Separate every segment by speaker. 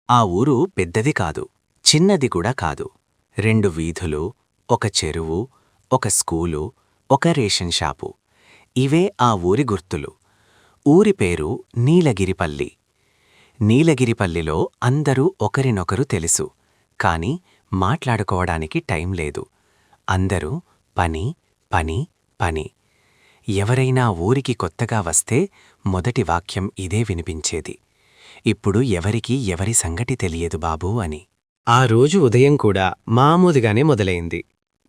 Speaker 1: ఆ ఊరు పెద్దది కాదు, చిన్నది కూడా కాదు. 2 వీధులు, ఒక చెరువు, ఒక స్కూలు, ఒక రేషన్ షాపు. ఇవే ఆ ఊరి గుర్తులు. ఊరి పేరు నీలగిరిపల్లి. నీలగిరిపల్లిలో అందరూ ఒకరినొకరు తెలుసు, కాని మాట్లాడుకోవడానికి టైం లేదు. అందరూ పని, పని, పని. ఎవరైనా ఊరికి కొత్తగా వస్తే మొదటి వాక్యం ఇదే వినిపించేది: ఇప్పుడు ఎవరికీ ఎవరి సంగతి తెలియదు బాబూ అని.
Speaker 2: ఆ రోజు ఉదయం కూడా మామూలుగానే మొదలైంది.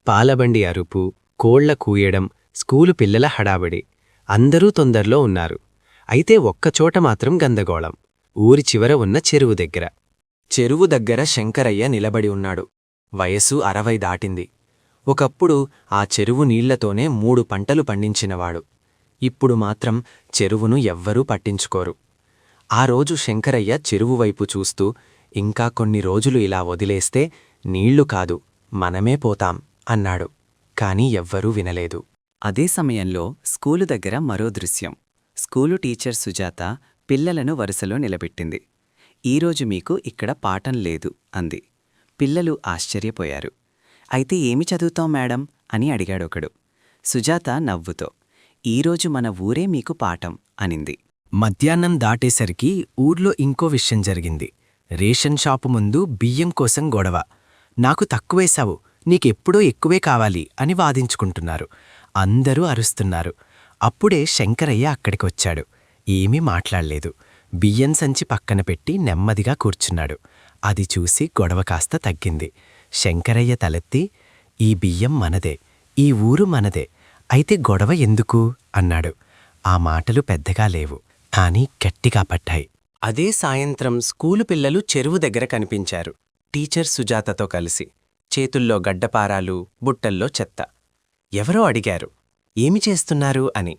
Speaker 2: పాలబండి అరుపు, కోళ్ల కూయడం, స్కూలు పిల్లల హడావిడి. అందరూ తొందరలో ఉన్నారు. అయితే ఒక్కచోట మాత్రం గందగోళం. ఊరి చివర ఉన్న చెరువు దగ్గర.
Speaker 1: చెరువు దగ్గర శంకరయ్య నిలబడి ఉన్నాడు. వయసు 60 దాటింది. ఒకప్పుడు ఆ చెరువు నీళ్లతోనే 3 పంటలు పండించినవాడు. ఇప్పుడు మాత్రం చెరువును ఎవ్వరూ పట్టించుకోరు. ఆ రోజు శంకరయ్య చెరువువైపు చూస్తూ, ఇంకా కొన్ని రోజులు ఇలా వదిలేస్తే నీళ్లు కాదు, మనమే పోతాం అన్నాడు. కాని ఎవ్వరూ వినలేదు.
Speaker 3: అదే సమయంలో స్కూలు దగ్గర మరో దృశ్యం. స్కూలు టీచర్ సుజాత పిల్లలను వరుసలో నిలబెట్టింది. ఈరోజు మీకు ఇక్కడ పాఠం లేదు అంది. పిల్లలు ఆశ్చర్యపోయారు. అయితే ఏమి చదువుతాం మేడం అని అడిగాడొకడు. సుజాత నవ్వుతో, ఈరోజు మన ఊరే మీకు పాఠం అనింది.
Speaker 2: మధ్యాహ్నం దాటేసరికి ఊర్లో ఇంకో విషయం జరిగింది. రేషన్ షాపు ముందు బియ్యం కోసం గొడవ. నాకు తక్కువేశావు, నీకెప్పుడో ఎక్కువే కావాలి అని వాదించుకుంటున్నారు. అందరూ అరుస్తున్నారు. అప్పుడే శంకరయ్య అక్కడికొచ్చాడు. ఏమీ మాట్లాడలేదు. బియ్యం సంచి పక్కన పెట్టి నెమ్మదిగా కూర్చున్నాడు. అది చూసి గొడవ కాస్త తగ్గింది. శంకరయ్య తలెత్తి, ఈ బియ్యం మనదే, ఈ ఊరు మనదే, అయితే గొడవ ఎందుకు అన్నాడు. ఆ మాటలు పెద్దగా లేవు, కాని గట్టిగా పట్టాయి.
Speaker 1: అదే సాయంత్రం స్కూలు పిల్లలు చెరువు దగ్గర కనిపించారు, టీచర్ సుజాతతో కలిసి. చేతుల్లో గడ్డపారాలు, బుట్టల్లో చెత్త. ఎవరో అడిగారు, ఏమి చేస్తున్నారు అని.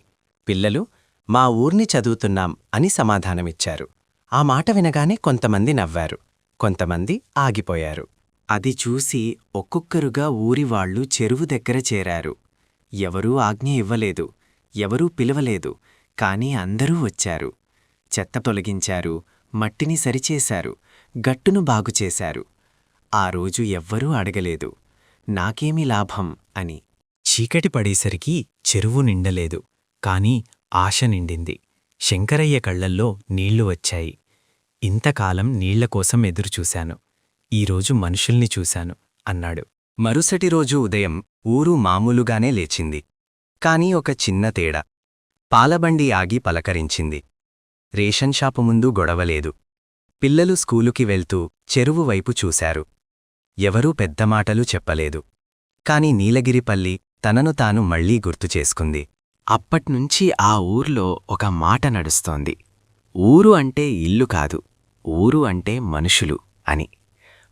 Speaker 1: పిల్లలు, మా ఊర్ని చదువుతున్నాం అని సమాధానమిచ్చారు. ఆ మాట వినగానే కొంతమంది నవ్వారు, కొంతమంది ఆగిపోయారు. అది చూసి ఒక్కొక్కరుగా ఊరివాళ్లు చెరువు దగ్గర చేరారు. ఎవరూ ఆజ్ఞ ఇవ్వలేదు, ఎవరూ పిలవలేదు, కాని అందరూ వచ్చారు. చెత్త తొలగించారు, మట్టిని సరిచేశారు, గట్టును బాగుచేశారు. ఆ రోజు ఎవ్వరూ అడగలేదు, నాకేమి లాభం అని.
Speaker 2: చీకటి పడేసరికి చెరువు నిండలేదు, కాని ఆశ నిండింది. శంకరయ్య కళ్లల్లో నీళ్లు వచ్చాయి. ఇంతకాలం నీళ్లకోసం ఎదురుచూశాను, ఈరోజు మనుషుల్ని చూశాను అన్నాడు.
Speaker 1: మరుసటి రోజు ఉదయం ఊరు మామూలుగానే లేచింది. కాని ఒక చిన్న తేడా. పాలబండి ఆగి పలకరించింది. రేషన్ షాపు ముందు గొడవలేదు. పిల్లలు స్కూలుకి వెళ్తూ చెరువు వైపు చూశారు. ఎవరూ పెద్ద మాటలు చెప్పలేదు. కాని నీలగిరిపల్లి తనను తాను మళ్లీ గుర్తుచేసుకుంది. అప్పట్నుంచి ఆ ఊర్లో ఒక మాట నడుస్తోంది: ఊరు అంటే ఇల్లు కాదు, ఊరు అంటే మనుషులు అని.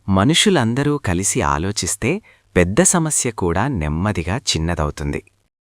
Speaker 1: మనుషులందరూ కలిసి ఆలోచిస్తే పెద్ద సమస్య కూడా నెమ్మదిగా చిన్నదవుతుంది.